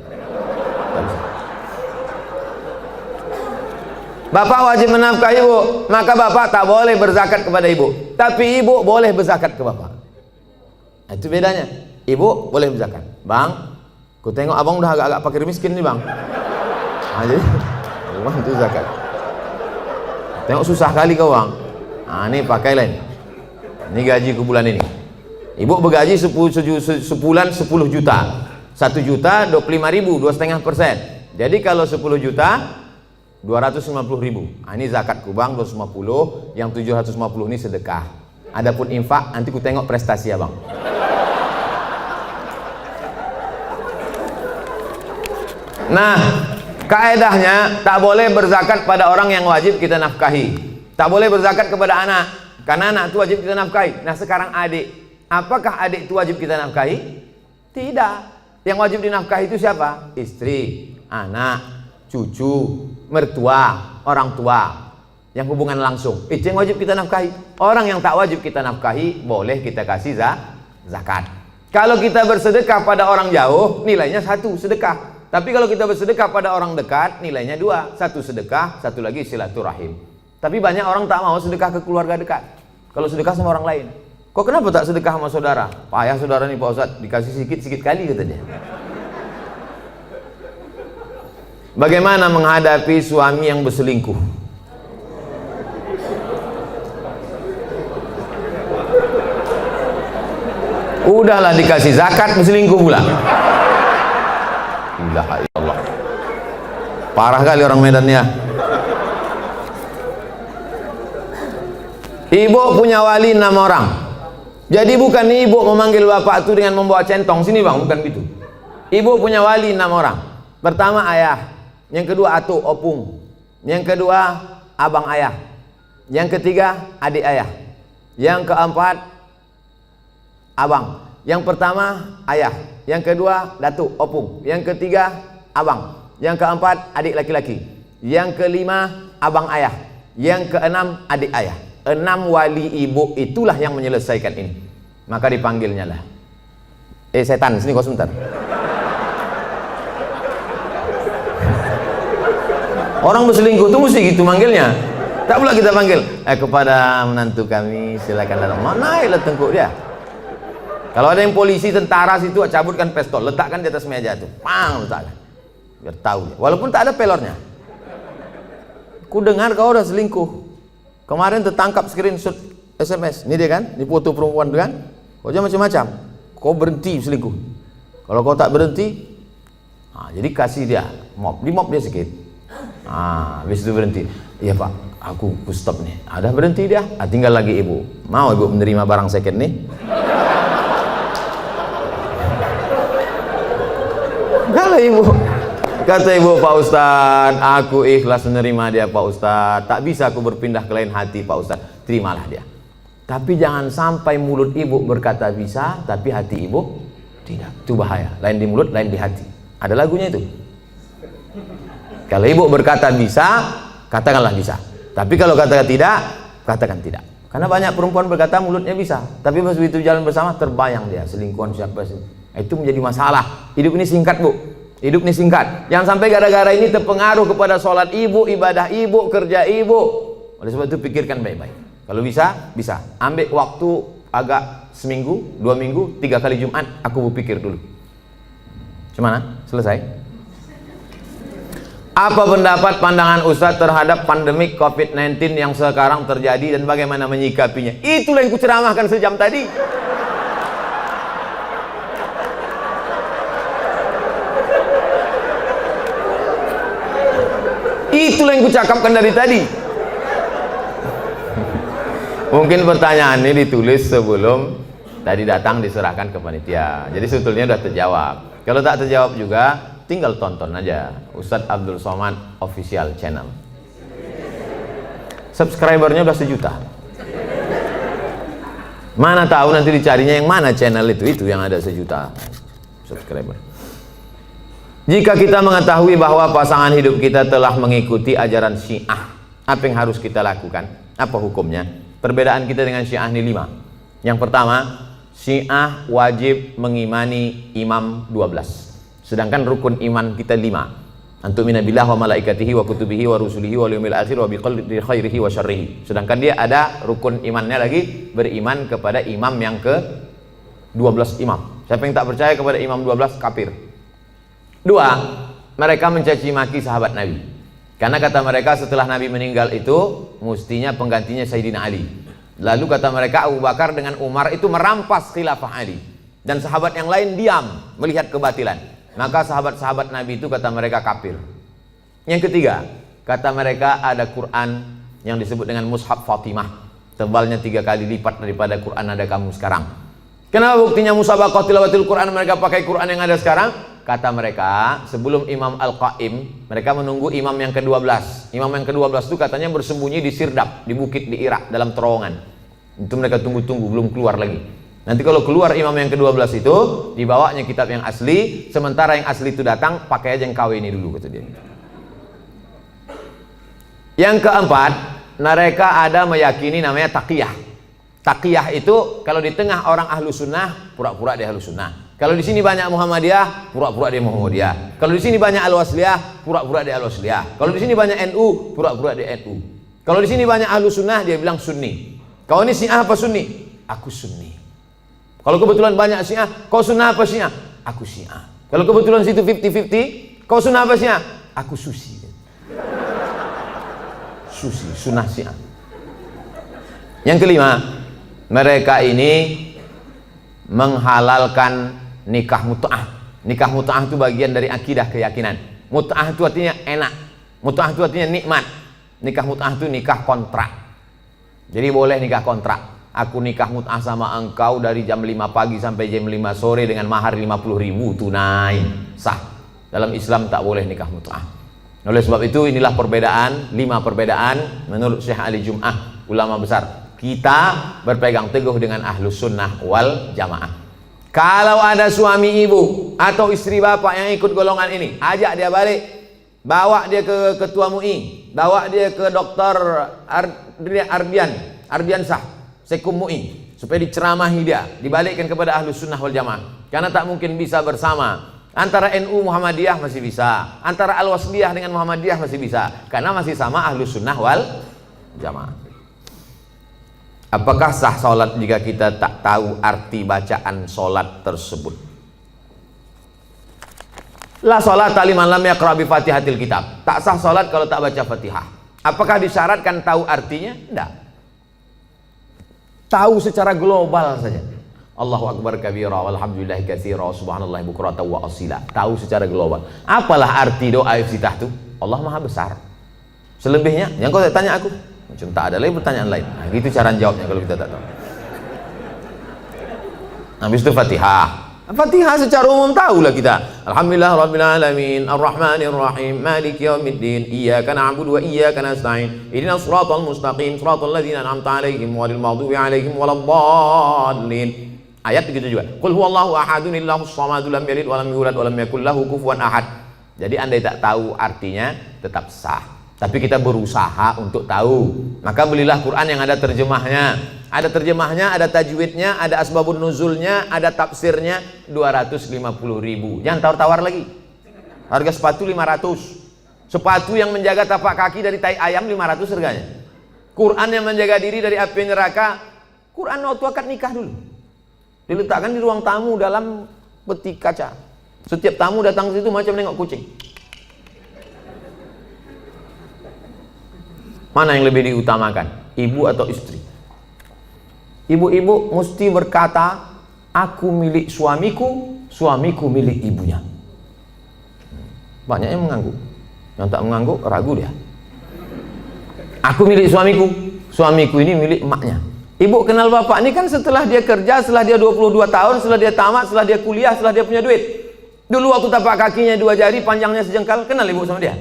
Bapak wajib menafkahi ibu, maka bapak tak boleh berzakat kepada ibu, tapi ibu boleh berzakat ke bapak. Nah, itu bedanya. Ibu boleh berzakat. Bang, ku tengok abang udah agak-agak fakir miskin nih bang. Nah, jadi bang itu zakat. Tengok susah kali kau bang. Nah, ini pakailah ini. Ini gaji ku bulan ini. Ibu bergaji sebulan 10 juta. 1 juta 25.000, 2,5%. Jadi kalau 10 juta 250.000. Nah, ini zakatku bang 250, yang 750 ini sedekah. Adapun infak nanti ku tengok prestasi abang. Nah, kaedahnya tak boleh berzakat pada orang yang wajib kita nafkahi. Tak boleh berzakat kepada anak, karena anak itu wajib kita nafkahi. Nah, sekarang adik, apakah adik itu wajib kita nafkahi? Tidak. Yang wajib dinafkahi itu siapa? Istri, anak, cucu, mertua, orang tua, yang hubungan langsung. Itu yang wajib kita nafkahi. Orang yang tak wajib kita nafkahi boleh kita kasih zakat. Kalau kita bersedekah pada orang jauh, nilainya 1 sedekah. Tapi kalau kita bersedekah pada orang dekat, nilainya 2. 1 sedekah, 1 lagi silaturahim. Tapi banyak orang tak mau sedekah ke keluarga dekat. Kalau sedekah sama orang lain. Kok kenapa tak sedekah sama saudara? Payah saudara nih Pak Ustadz, dikasih sikit-sikit kali katanya. Bagaimana menghadapi suami yang berselingkuh? Udahlah dikasih zakat, berselingkuh pula. Ilaha illallah. Parah kali orang Medan ya. Ibu punya wali 6 orang. Jadi bukan ibu memanggil bapak itu dengan membawa centong sini bang, bukan gitu. Ibu punya wali 6 orang. Pertama ayah, yang kedua atuk opung, yang kedua abang ayah, yang ketiga adik ayah, yang keempat abang. Yang pertama ayah, yang kedua datuk opung, yang ketiga abang, yang keempat adik laki-laki, yang kelima abang ayah, yang keenam adik ayah. 6 wali ibu itulah yang menyelesaikan ini. Maka dipanggilnya lah, setan sini kau sebentar. Orang berselingkuh itu mesti gitu manggilnya. Tak pula kita panggil kepada menantu kami silakan datang. Mana lah tengkuk dia. Kalau ada yang polisi, tentara situ, cabutkan pistol, letakkan di atas meja tuh, pang, letakkan, biar tahu dia. Walaupun tak ada pelornya. Ku dengar kau udah selingkuh. Kemarin tertangkap screenshot SMS. Ini dia kan, ini foto perempuan tu kan. Kau jangan macam-macam. Kau berhenti selingkuh. Kalau kau tak berhenti, jadi kasih dia mop, di mop dia sikit. Habis itu berhenti. Iya pak, aku stop nih. Ada berhenti dia. Tinggal lagi ibu. Mau ibu menerima barang second nih? Kalau ibu, kata ibu, Pak Ustadz, aku ikhlas menerima dia Pak Ustadz. Tak bisa aku berpindah ke lain hati Pak Ustadz. Terimalah dia. Tapi jangan sampai mulut ibu berkata bisa, tapi hati ibu tidak. Itu bahaya. Lain di mulut, lain di hati. Ada lagunya itu. Kalau ibu berkata bisa, katakanlah bisa. Tapi kalau katakan tidak, katakan tidak. Karena banyak perempuan berkata mulutnya bisa, tapi pas begitu jalan bersama terbayang dia selingkuhan siapa sih. Itu menjadi masalah. Hidup ini singkat bu. Hidup ini singkat. Jangan sampai gara-gara ini terpengaruh kepada sholat ibu, ibadah ibu, kerja ibu. Oleh sebab itu pikirkan baik-baik. Kalau bisa, bisa. Ambil waktu agak seminggu, 2 minggu, 3 kali Jumat. Aku berpikir dulu. Gimana? Selesai? Apa pendapat pandangan Ustadz terhadap pandemik COVID-19 yang sekarang terjadi dan bagaimana menyikapinya? Itulah yang kuceramahkan sejam tadi. Itulah yang kucakapkan dari tadi. Mungkin pertanyaan ini ditulis sebelum Tadi datang diserahkan ke panitia. Jadi sebetulnya sudah terjawab. Kalau tak terjawab juga, tinggal tonton aja Ustadz Abdul Somad Official Channel. Subscribernya udah 1 juta. Mana tahu nanti dicarinya yang mana channel itu yang ada 1 juta subscriber. Jika kita mengetahui bahwa pasangan hidup kita telah mengikuti ajaran Syiah, apa yang harus kita lakukan? Apa hukumnya? Perbedaan kita dengan Syiah ini 5. Yang pertama, Syiah wajib mengimani imam 12. Sedangkan rukun iman kita 5. Antumina billah wa malaikatihi wa kutubihi wa rusulihi wa yawmil akhir wa biqadri khairihi wa syarrihi. Sedangkan dia ada rukun imannya lagi, beriman kepada imam yang ke 12 imam. Siapa yang tak percaya kepada imam 12 kafir. 2, mereka mencaci maki sahabat Nabi. Karena kata mereka setelah Nabi meninggal itu mestinya penggantinya Sayyidina Ali. Lalu kata mereka Abu Bakar dengan Umar itu merampas khilafah Ali. Dan sahabat yang lain diam melihat kebatilan. Maka sahabat-sahabat Nabi itu kata mereka kafir. Yang ketiga, kata mereka ada Quran yang disebut dengan Mushaf Fatimah, tebalnya 3 kali lipat daripada Quran ada kamu sekarang. Kenapa buktinya musabaqah tilawatil Quran mereka pakai Quran yang ada sekarang? Kata mereka sebelum Imam Al-Qaim mereka menunggu imam yang ke-12. Imam yang ke-12 itu katanya bersembunyi di Sirdab, di bukit di Irak, dalam terowongan. Itu mereka tunggu-tunggu belum keluar lagi. Nanti kalau keluar imam yang ke-12 itu dibawanya kitab yang asli, sementara yang asli itu datang pakai aja yang KW ini dulu kata dia. Yang keempat, mereka ada meyakini namanya taqiyah. Taqiyah itu kalau di tengah orang ahlu sunnah pura-pura dia ahlu sunnah. Kalau di sini banyak Muhammadiyah, pura-pura dia Muhammadiyah. Kalau di sini banyak Al-Wasliyah, pura-pura dia Al-Wasliyah. Kalau di sini banyak NU, pura-pura dia NU. Kalau di sini banyak ahlu sunnah dia bilang Sunni. Kau ini Syiah apa Sunni? Aku Sunni. Kalau kebetulan banyak Syiah, kau sunnah apa Syiah? Aku Syiah. Kalau kebetulan situ 50-50, kau sunnah apa Syiah? Aku Susi. Susi, sunnah Syiah. Yang kelima, mereka ini menghalalkan nikah mut'ah. Nikah mut'ah itu bagian dari akidah keyakinan. Mut'ah itu artinya enak. Mut'ah itu artinya nikmat. Nikah mut'ah itu nikah kontrak. Jadi boleh nikah kontrak. Aku nikah mut'ah sama engkau dari jam 5 pagi sampai jam 5 sore dengan mahar 50.000 tunai, sah. Dalam Islam tak boleh nikah mut'ah. Oleh sebab itu inilah perbedaan, 5 perbedaan menurut Syekh Ali Jum'ah, ulama besar. Kita berpegang teguh dengan ahlus sunnah wal jamaah. Kalau ada suami ibu atau istri bapak yang ikut golongan ini, ajak dia balik, bawa dia ke ketua MUI, bawa dia ke dokter Ardiansah Sekum MUI, supaya diceramahi dia, dibalikkan kepada ahlus sunnah wal jamaah. Karena tak mungkin bisa bersama. Antara NU Muhammadiyah masih bisa, antara Al-Wasliyah dengan Muhammadiyah masih bisa, karena masih sama ahlus sunnah wal jamaah. Apakah sah sholat jika kita tak tahu arti bacaan sholat tersebut? La sholat liman lam yaqra bi fatihatil kitab. Tak sah sholat kalau tak baca Fatihah. Apakah disyaratkan tahu artinya? Tidak. Tahu secara global saja. Allahu akbar kabira walhamdulillahi katsira subhanallahi bukratan wa asila. Tahu secara global. Apalah arti doa iftitah itu? Allah Maha besar. Selebihnya yang kau tanya aku, macam tak ada lagi pertanyaan lain. Nah, gitu cara jawabnya kalau kita tak tahu. Habis itu Fatihah. Fatihah secara umum tahulah kita. Alhamdulillah rabbil alamin, arrahmanir rahim, maliki yaumiddin, iyyaka na'budu wa iyyaka nasta'in, ihdinas siratal mustaqim, siratal ladzina an'amta 'alaihim ghairil maghdubi 'alaihim waladdallin. Ayat begitu juga. Qul huwallahu ahadun illahus samad lam yalid wa lam yulad wa lam yakul lahu kufuwan ahad. Jadi andai tak tahu artinya tetap sah. Tapi kita berusaha untuk tahu. Maka belilah Quran yang ada terjemahnya. Ada terjemahnya, ada tajwidnya, ada asbabun nuzulnya, ada tafsirnya. 250.000. Jangan tawar-tawar lagi. Harga sepatu 500. Sepatu yang menjaga tapak kaki dari tai ayam 500 harganya. Quran yang menjaga diri dari api neraka. Quran waktu akad nikah dulu diletakkan di ruang tamu dalam peti kaca. Setiap tamu datang ke situ macam nengok kucing. Mana yang lebih diutamakan, ibu atau istri? Ibu-ibu mesti berkata, aku milik suamiku, suamiku milik ibunya. Banyak yang mengangguk. Yang tak mengangguk ragu dia. Aku milik suamiku, suamiku ini milik emaknya. Ibu kenal bapak ini kan setelah dia kerja, setelah dia 22 tahun, setelah dia tamat, setelah dia kuliah, setelah dia punya duit. Dulu waktu tapak kakinya 2 jari, panjangnya sejengkal, kenal ibu sama dia?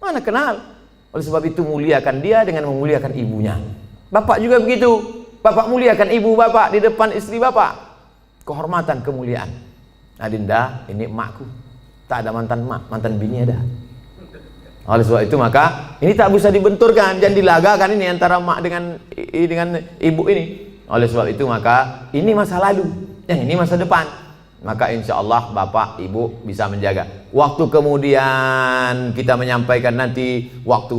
Mana kenal? Oleh sebab itu muliakan dia dengan memuliakan ibunya. Bapak juga begitu. Bapak muliakan ibu bapak di depan istri bapak. Kehormatan, kemuliaan. Adinda, ini emakku. Tak ada mantan emak, mantan bini ada. Oleh sebab itu maka ini tak bisa dibenturkan, jangan dilagakan ini antara emak dengan ibu ini. Oleh sebab itu maka ini masa lalu, yang ini masa depan. Maka insya Allah bapak ibu bisa menjaga. Waktu kemudian kita menyampaikan nanti waktu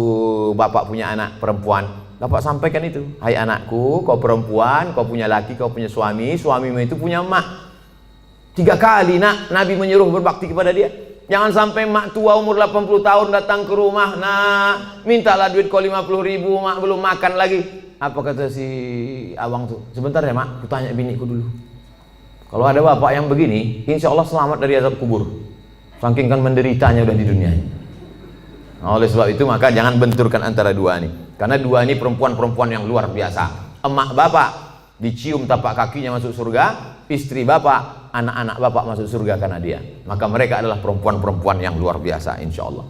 bapak punya anak perempuan, bapak sampaikan itu, hai anakku, kau perempuan, kau punya laki, kau punya suami, suamimu itu punya emak. 3 kali nak Nabi menyuruh berbakti kepada dia. Jangan sampai mak tua umur 80 tahun datang ke rumah, nak mintalah duit kau 50.000, mak belum makan lagi. Apa kata si abang tuh? Sebentar ya mak, aku tanya biniku dulu. Kalau ada bapak yang begini, insya Allah selamat dari azab kubur. Saking kan menderitanya udah di dunia. Nah, oleh sebab itu maka jangan benturkan antara dua ini. Karena dua ini perempuan-perempuan yang luar biasa. Emak bapak dicium tapak kakinya masuk surga, istri bapak, anak-anak bapak masuk surga karena dia. Maka mereka adalah perempuan-perempuan yang luar biasa insya Allah.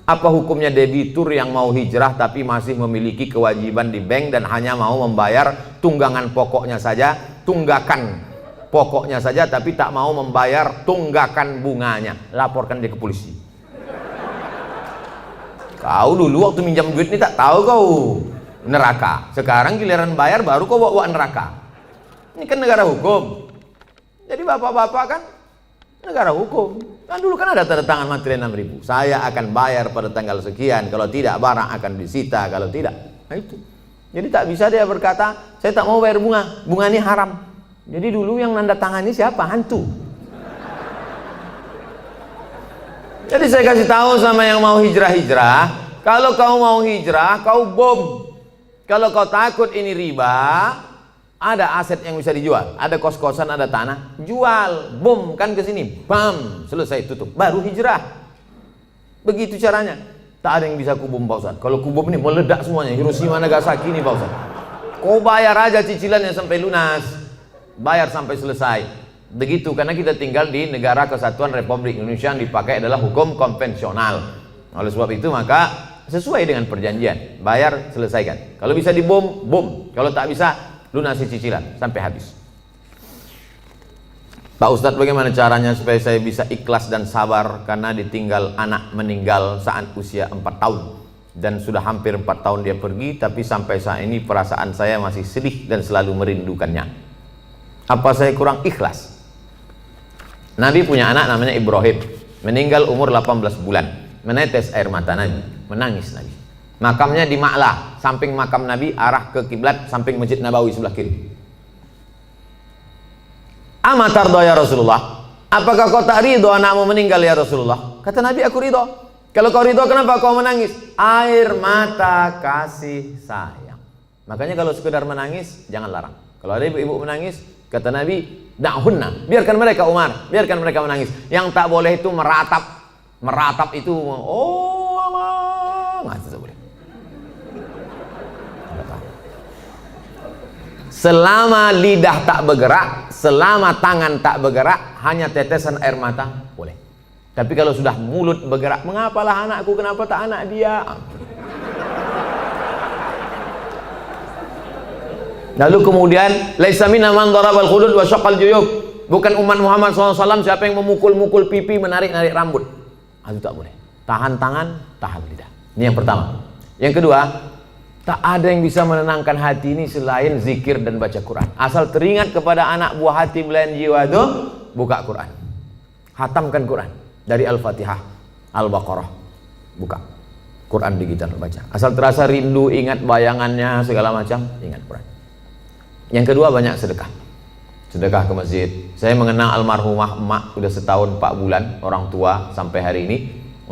Apa hukumnya debitur yang mau hijrah tapi masih memiliki kewajiban di bank dan hanya mau membayar tunggangan pokoknya saja, tunggakan pokoknya saja tapi tak mau membayar tunggakan bunganya? Laporkan dia ke polisi. Kau dulu waktu minjam duit ini tak tahu kau neraka. Sekarang giliran bayar baru kau bawa neraka. Ini kan negara hukum. Jadi bapak-bapak kan negara hukum. Kan dulu kan ada tanda tangan materi 6.000. Saya akan bayar pada tanggal sekian. Kalau tidak barang akan disita. Kalau tidak, nah itu. Jadi tak bisa dia berkata, saya tak mau bayar bunga. Bunga ini haram. Jadi dulu yang nanda tangan ini siapa? Hantu. Jadi saya kasih tahu sama yang mau hijrah-hijrah, kalau kau mau hijrah, kau bom. Kalau kau takut ini riba, ada aset yang bisa dijual, ada kos-kosan, ada tanah, jual, bom kan ke sini, bam, selesai tutup, baru hijrah. Begitu caranya. Tak ada yang bisa kubom Pak Ustaz. Kalau kubom ini meledak semuanya, Hiroshima Nagasaki ini Pak Ustaz. Kau bayar aja cicilannya sampai lunas, bayar sampai selesai. Begitu, karena kita tinggal di negara kesatuan Republik Indonesia yang dipakai adalah hukum konvensional. Oleh sebab itu maka sesuai dengan perjanjian, bayar selesaikan. Kalau bisa dibom, bom. Kalau tak bisa, lunasi cicilan sampai habis. Pak Ustadz, bagaimana caranya supaya saya bisa ikhlas dan sabar karena ditinggal anak meninggal saat usia 4 tahun dan sudah hampir 4 tahun dia pergi, tapi sampai saat ini perasaan saya masih sedih dan selalu merindukannya. Apa saya kurang ikhlas? Nabi punya anak namanya Ibrahim, meninggal umur 18 bulan, menetes air mata Nabi, menangis Nabi. Makamnya di Ma'lah, samping makam Nabi, arah ke kiblat, samping Masjid Nabawi sebelah kiri. Amatardo ya Rasulullah, apakah kau tak ridho anakmu meninggal ya Rasulullah? Kata Nabi, aku ridho. Kalau kau ridho, kenapa kau menangis? Air mata kasih sayang. Makanya kalau sekedar menangis, jangan larang. Kalau ada ibu-ibu menangis, kata Nabi, da'hunna, biarkan mereka Umar, biarkan mereka menangis. Yang tak boleh itu meratap itu, oh Allah, nggak boleh. Selama lidah tak bergerak, selama tangan tak bergerak, hanya tetesan air mata boleh. Tapi kalau sudah mulut bergerak, mengapalah anakku, kenapa tak anak dia? Lalu kemudian, laisa minna man darabal khudud wa syaqqal juyub. Bukan umat Muhammad SAW siapa yang memukul-mukul pipi, menarik-narik rambut. Itu tak boleh. Tahan tangan, tahan lidah. Ini yang pertama. Yang kedua, tak ada yang bisa menenangkan hati ini selain zikir dan baca Quran. Asal teringat kepada anak buah hati belayan jiwa itu, buka Quran. Hatamkan Quran dari Al-Fatihah, Al-Baqarah. Buka Quran digital baca. Asal terasa rindu, ingat bayangannya segala macam, ingat Quran. Yang kedua, banyak sedekah. Sedekah ke masjid. Saya mengenang almarhumah emak udah setahun 4 bulan, orang tua sampai hari ini.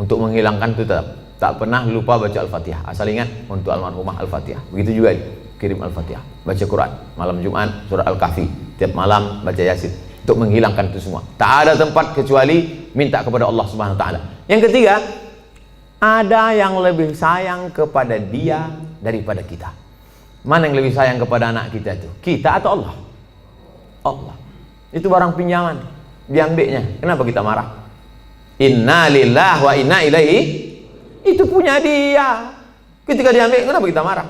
Untuk menghilangkan itu tetap tak pernah lupa baca Al-Fatihah. Asal ingat untuk almarhumah Al-Fatihah. Begitu juga kirim Al-Fatihah, baca Quran, malam Jumat surah Al-Kahfi, tiap malam baca Yasin, untuk menghilangkan itu semua. Tak ada tempat kecuali minta kepada Allah Subhanahu wa taala. Yang ketiga, ada yang lebih sayang kepada dia daripada kita. Mana yang lebih sayang kepada anak kita itu? Kita atau Allah? Allah. Itu barang pinjaman, diambilnya. Kenapa kita marah? Inna lillahi wa inna ilaihi. Itu punya dia. Ketika diambil, kenapa kita marah?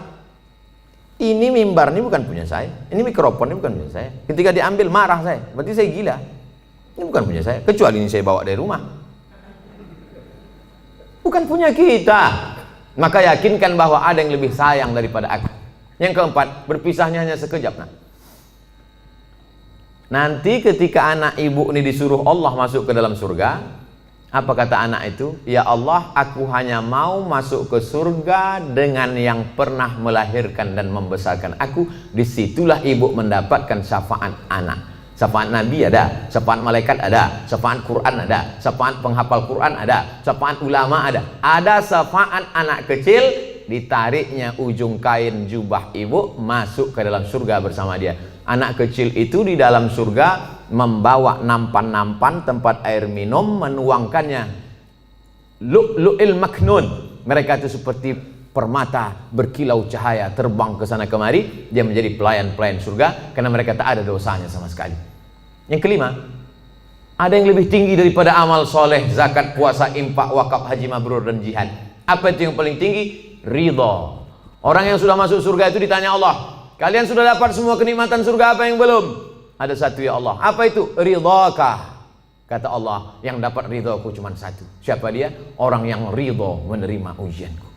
Ini mimbar ini bukan punya saya. Ini mikrofon ini bukan punya saya. Ketika diambil marah saya. Berarti saya gila. Ini bukan punya saya. Kecuali ini saya bawa dari rumah. Bukan punya kita. Maka yakinkan bahwa ada yang lebih sayang daripada aku. Yang keempat, berpisahnya hanya sekejap. Nanti ketika anak ibu ini disuruh Allah masuk ke dalam surga, apa kata anak itu? Ya Allah, aku hanya mau masuk ke surga dengan yang pernah melahirkan dan membesarkan aku. Disitulah ibu mendapatkan syafaat anak. Syafaat Nabi ada, syafaat malaikat ada, syafaat Quran ada, syafaat penghafal Quran ada, syafaat ulama ada. Ada syafaat anak kecil, ditariknya ujung kain jubah ibu masuk ke dalam surga bersama dia. Anak kecil itu di dalam surga membawa nampan-nampan tempat air minum, menuangkannya lu'lu'il maknun. Mereka itu seperti permata berkilau cahaya terbang ke sana kemari. Dia menjadi pelayan-pelayan surga karena mereka tak ada dosanya sama sekali. Yang kelima, ada yang lebih tinggi daripada amal soleh, zakat, puasa, infak, wakaf, haji mabrur dan jihad. Apa itu yang paling tinggi? Ridha. Orang yang sudah masuk surga itu ditanya Allah, kalian sudah dapat semua kenikmatan surga, apa yang belum? Ada satu ya Allah. Apa itu? Ridhakah? Kata Allah, yang dapat ridhaku cuma satu. Siapa dia? Orang yang ridha menerima ujianku.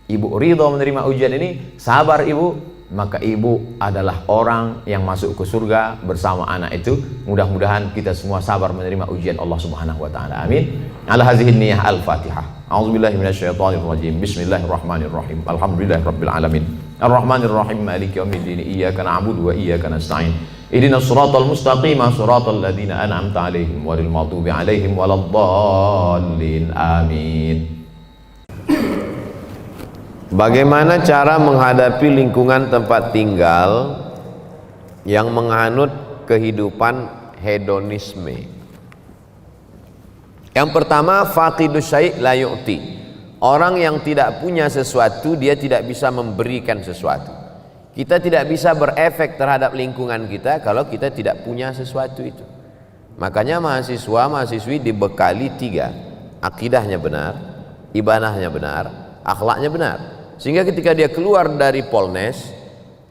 Ibu ridha menerima ujian ini, sabar ibu, maka ibu adalah orang yang masuk ke surga bersama anak itu. Mudah-mudahan kita semua sabar menerima ujian Allah Subhanahu wa taala. Amin. Ala hadhihi niyyah al-Fatihah. A'udzubillahi minasyaitonir rajim. Bismillahirrahmanirrahim. Alhamdulillahirabbil alamin. Arrahmanirrahim. Maliki yaumiddin. Iyyaka na'budu wa iyyaka nasta'in. Ihdinas siratal mustaqim, siratal ladzina an'amta 'alaihim ghairil maghdubi 'alaihim waladdallin. Amin. Bagaimana cara menghadapi lingkungan tempat tinggal yang menganut kehidupan hedonisme? Yang pertama, faqidus syai' la yu'ti. Orang yang tidak punya sesuatu, dia tidak bisa memberikan sesuatu. Kita tidak bisa berefek terhadap lingkungan kita kalau kita tidak punya sesuatu itu. Makanya mahasiswa-mahasiswi dibekali 3. Akidahnya benar, ibadahnya benar, akhlaknya benar. Sehingga ketika dia keluar dari Polnes,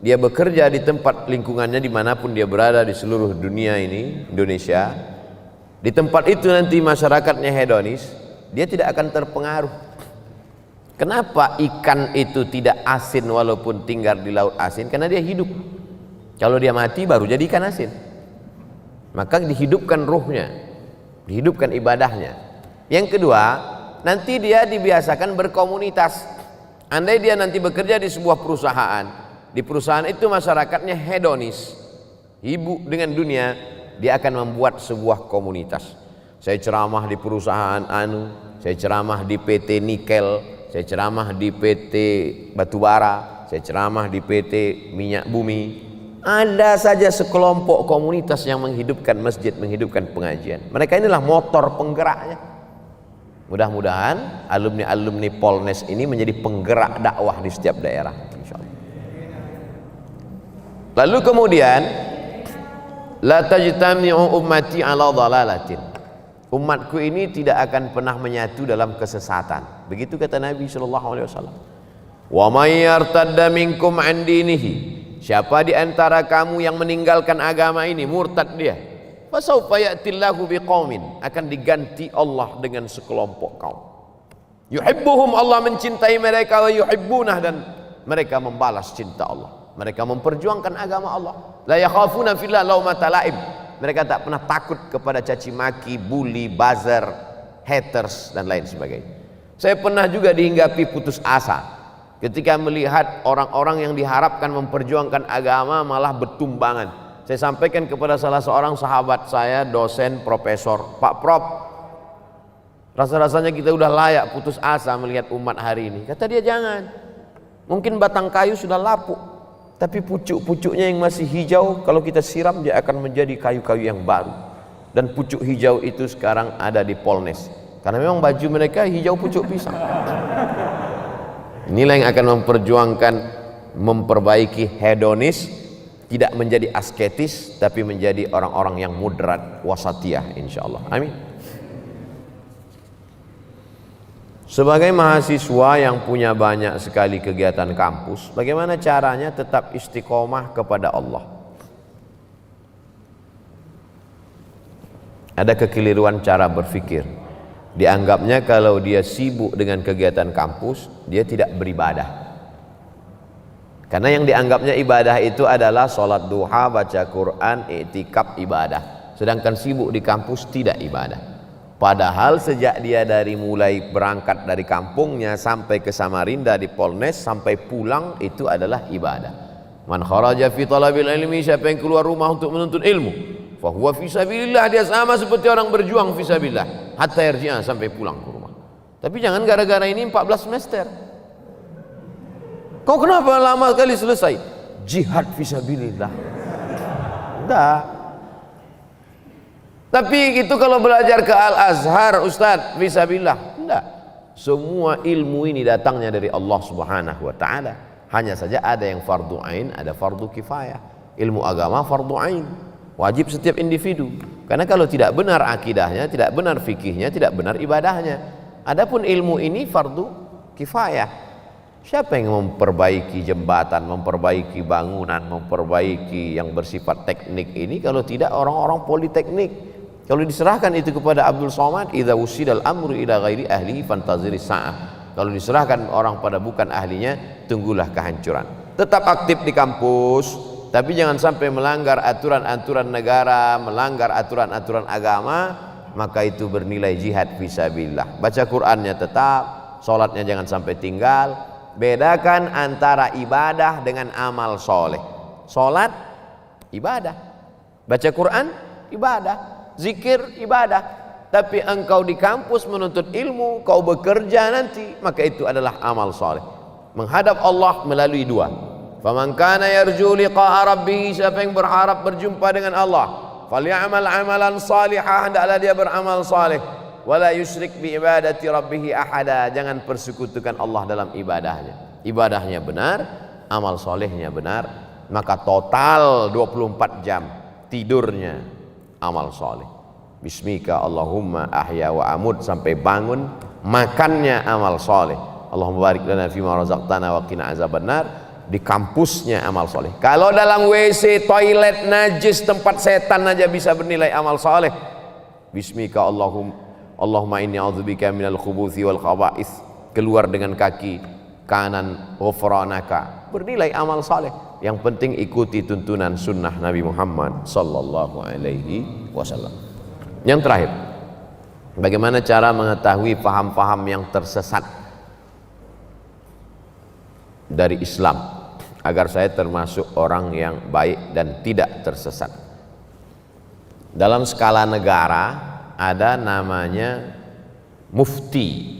dia bekerja di tempat lingkungannya dimanapun dia berada di seluruh dunia ini, Indonesia, di tempat itu nanti masyarakatnya hedonis, dia tidak akan terpengaruh. Kenapa ikan itu tidak asin walaupun tinggal di laut asin? Karena dia hidup. Kalau dia mati baru jadi ikan asin. Maka dihidupkan ruhnya, dihidupkan ibadahnya. Yang kedua, nanti dia dibiasakan berkomunitas. Andai dia nanti bekerja di sebuah perusahaan, di perusahaan itu masyarakatnya hedonis, sibuk dengan dunia, dia akan membuat sebuah komunitas. Saya ceramah di perusahaan anu, saya ceramah di PT Nikel, saya ceramah di PT Batubara, saya ceramah di PT Minyak Bumi. Ada saja sekelompok komunitas yang menghidupkan masjid, menghidupkan pengajian. Mereka inilah motor penggeraknya. Mudah-mudahan alumni-alumni Polnes ini menjadi penggerak dakwah di setiap daerah, insyaallah. Lalu kemudian, la tajtami'u ummati 'ala dhalalatin. Umatku ini tidak akan pernah menyatu dalam kesesatan. Begitu kata Nabi sallallahu alaihi wasallam. Wa may yartadda minkum 'an dinihi. Siapa di antara kamu yang meninggalkan agama ini, murtad dia, fasawfa ya'tillahu biqaumin, akan diganti Allah dengan sekelompok kaum. Yuhibbuhum, Allah mencintai mereka, wa yuhibbunah, dan mereka membalas cinta Allah. Mereka memperjuangkan agama Allah. La yakhafuna fillah laumata laim. Mereka tak pernah takut kepada caci maki, bully, buzzer, haters dan lain sebagainya. Saya pernah juga dihinggapi putus asa ketika melihat orang-orang yang diharapkan memperjuangkan agama malah bertumbangan. Saya sampaikan kepada salah seorang sahabat saya, dosen, profesor, Pak Prof, rasa-rasanya kita udah layak putus asa melihat umat hari ini. Kata dia, jangan. Mungkin batang kayu sudah lapuk, tapi pucuk-pucuknya yang masih hijau, kalau kita siram dia akan menjadi kayu-kayu yang baru. Dan pucuk hijau itu sekarang ada di Polnes, karena memang baju mereka hijau pucuk pisang. Inilah yang akan memperjuangkan memperbaiki hedonis, tidak menjadi asketis, tapi menjadi orang-orang yang moderat, wasatiyah insyaallah. Amin. Sebagai mahasiswa yang punya banyak sekali kegiatan kampus, bagaimana caranya tetap istiqomah kepada Allah? Ada kekeliruan cara berpikir. Dianggapnya kalau dia sibuk dengan kegiatan kampus, dia tidak beribadah. Karena yang dianggapnya ibadah itu adalah sholat duha, baca Quran, i'tikaf, ibadah. Sedangkan sibuk di kampus tidak ibadah. Padahal sejak dia dari mulai berangkat dari kampungnya sampai ke Samarinda di Polnes sampai pulang itu adalah ibadah. Man kharaja fi talabil ilmi, siapa yang keluar rumah untuk menuntut ilmu, fa huwa fi sabilillah, dia sama seperti orang berjuang fi sabilillah hatta yarji'a, sampai pulang ke rumah. Tapi jangan gara-gara ini 14 semester. Kau kenapa lama kali selesai? Jihad fi sabilillah. Enggak. Tapi itu kalau belajar ke Al-Azhar, Ustadz, fisabilillah. Enggak. Semua ilmu ini datangnya dari Allah Subhanahu wa taala. Hanya saja ada yang fardu ain, ada fardu kifayah. Ilmu agama fardu ain, wajib setiap individu. Karena kalau tidak benar akidahnya, tidak benar fikihnya, tidak benar ibadahnya. Adapun ilmu ini fardu kifayah. Siapa yang memperbaiki jembatan, memperbaiki bangunan, memperbaiki yang bersifat teknik ini kalau tidak orang-orang politeknik? Kalau diserahkan itu kepada Abdul Somad, idza wusidal amru ila ghairi ahlihi fantaziri sa'ah. Kalau diserahkan orang pada bukan ahlinya, tunggulah kehancuran. Tetap aktif di kampus, tapi jangan sampai melanggar aturan-aturan negara, melanggar aturan-aturan agama, maka itu bernilai jihad fisabilillah. Baca Qur'annya tetap, sholatnya jangan sampai tinggal. Bedakan antara ibadah dengan amal soleh. Sholat, ibadah. Baca Quran, ibadah. Zikir, ibadah. Tapi engkau di kampus menuntut ilmu, kau bekerja nanti, maka itu adalah amal soleh. Menghadap Allah melalui dua. Faman kana yarju liqa'a rabbih, siapa yang berharap berjumpa dengan Allah, falyamal amalan salihah, hendaklah dia beramal saleh. Wala yusyrik bi ibadati rabbih ahada, jangan persekutukan Allah dalam ibadahnya. Ibadahnya benar, amal solehnya benar, maka total 24 jam tidurnya amal soleh. Bismika Allahumma ahya wa amut, sampai bangun makannya amal soleh. Allahumma barik lana fima razaqtana wa qina azabannar. Di kampusnya amal soleh. Kalau dalam WC, toilet najis, tempat setan aja bisa bernilai amal soleh. Bismika Allahumma inni a'udzubika minal khubuthi wal khaba'ith, keluar dengan kaki kanan, ghufranaka, bernilai amal soleh. Yang penting ikuti tuntunan sunnah Nabi Muhammad sallallahu alaihi wasallam. Yang terakhir, bagaimana cara mengetahui paham-paham yang tersesat dari Islam agar saya termasuk orang yang baik dan tidak tersesat? Dalam skala negara ada namanya mufti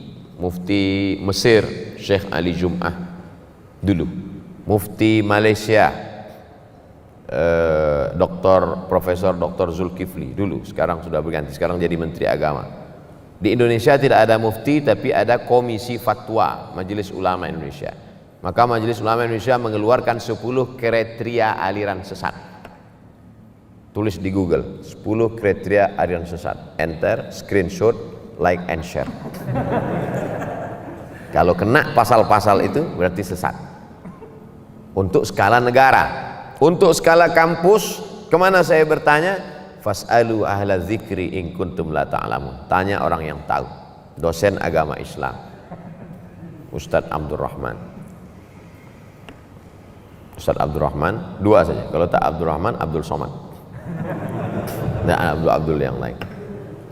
Mesir Syekh Ali Jum'ah dulu, mufti Malaysia Profesor Dr. Zulkifli dulu, sekarang sudah berganti, sekarang jadi Menteri Agama. Di Indonesia tidak ada mufti, tapi ada Komisi Fatwa Majelis Ulama Indonesia. Maka Majelis Ulama Indonesia mengeluarkan 10 kriteria aliran sesat. Tulis di Google 10 kriteria aliran sesat, enter, screenshot, like and share. Kalau kena pasal-pasal itu berarti sesat. Untuk skala negara. Untuk skala kampus, kemana saya bertanya? Fas'alu ahla dzikri in kuntum la ta'lamun. Tanya orang yang tahu. Dosen agama Islam, Ustadz Abdurrahman. Ustadz Abdurrahman, dua saja. Kalau tak Abdurrahman, Abdul Somad. Nah, Abdul yang lain.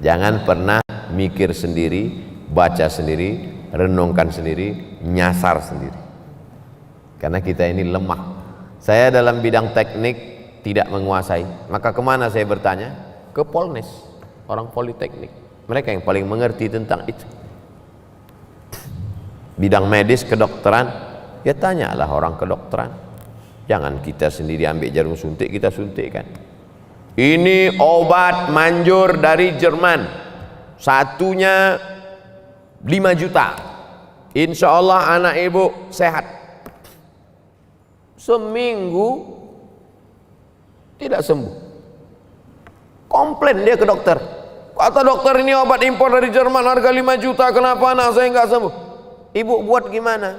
Jangan pernah mikir sendiri, baca sendiri, renungkan sendiri, nyasar sendiri. Karena kita ini lemah. Saya dalam bidang teknik tidak menguasai, maka kemana saya bertanya? Ke Polnes, orang politeknik. Mereka yang paling mengerti tentang itu. Bidang medis, kedokteran, ya tanyalah orang kedokteran. Jangan kita sendiri ambil jarum suntik, kita suntikkan. Ini obat manjur dari Jerman, satunya 5 juta. Insya Allah anak ibu sehat. seminggu tidak sembuh. Komplain dia ke dokter. Kata dokter, ini obat impor dari Jerman harga 5 juta, kenapa anak saya nggak sembuh? Ibu buat gimana?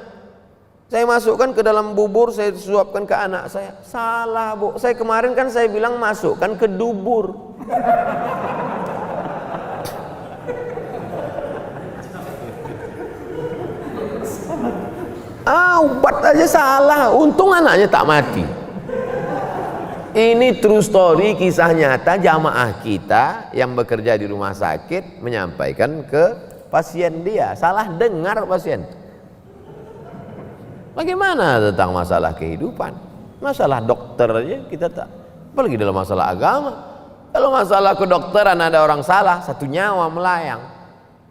Saya masukkan ke dalam bubur, saya suapkan ke anak saya. Salah, Bu. Saya kemarin kan saya bilang masukkan ke dubur. Obat aja salah, untung anaknya tak mati. Ini true story, kisah nyata jamaah kita yang bekerja di rumah sakit menyampaikan ke pasien dia. Salah dengar pasien. Bagaimana tentang masalah kehidupan? Masalah dokter aja kita tak, apalagi dalam masalah agama. Kalau masalah kedokteran ada orang salah, satu nyawa melayang.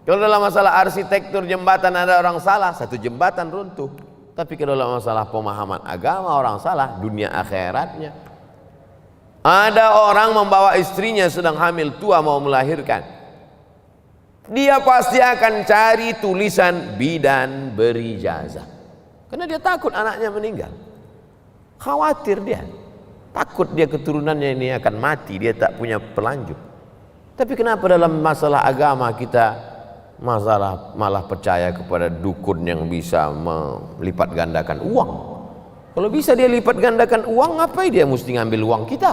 Kalau dalam masalah arsitektur jembatan ada orang salah, satu jembatan runtuh. Tapi kalau dalam masalah pemahaman agama orang salah, dunia akhiratnya. Ada orang membawa istrinya sedang hamil tua mau melahirkan. Dia pasti akan cari tulisan bidan berijazah. Karena dia takut anaknya meninggal. Khawatir dia. Takut dia keturunannya ini akan mati, dia tak punya pelanjut. Tapi kenapa dalam masalah agama kita malah percaya kepada dukun yang bisa melipat gandakan uang? Kalau bisa dia lipat gandakan uang, ngapain dia mesti ngambil uang kita?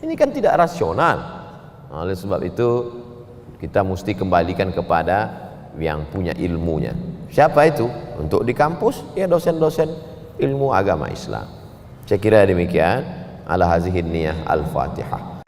Ini kan tidak rasional. Oleh sebab itu kita mesti kembalikan kepada yang punya ilmunya. Siapa itu? Untuk di kampus ya dosen-dosen ilmu agama Islam. Saya kira demikian. Ala hazihin niyah al-Fatihah.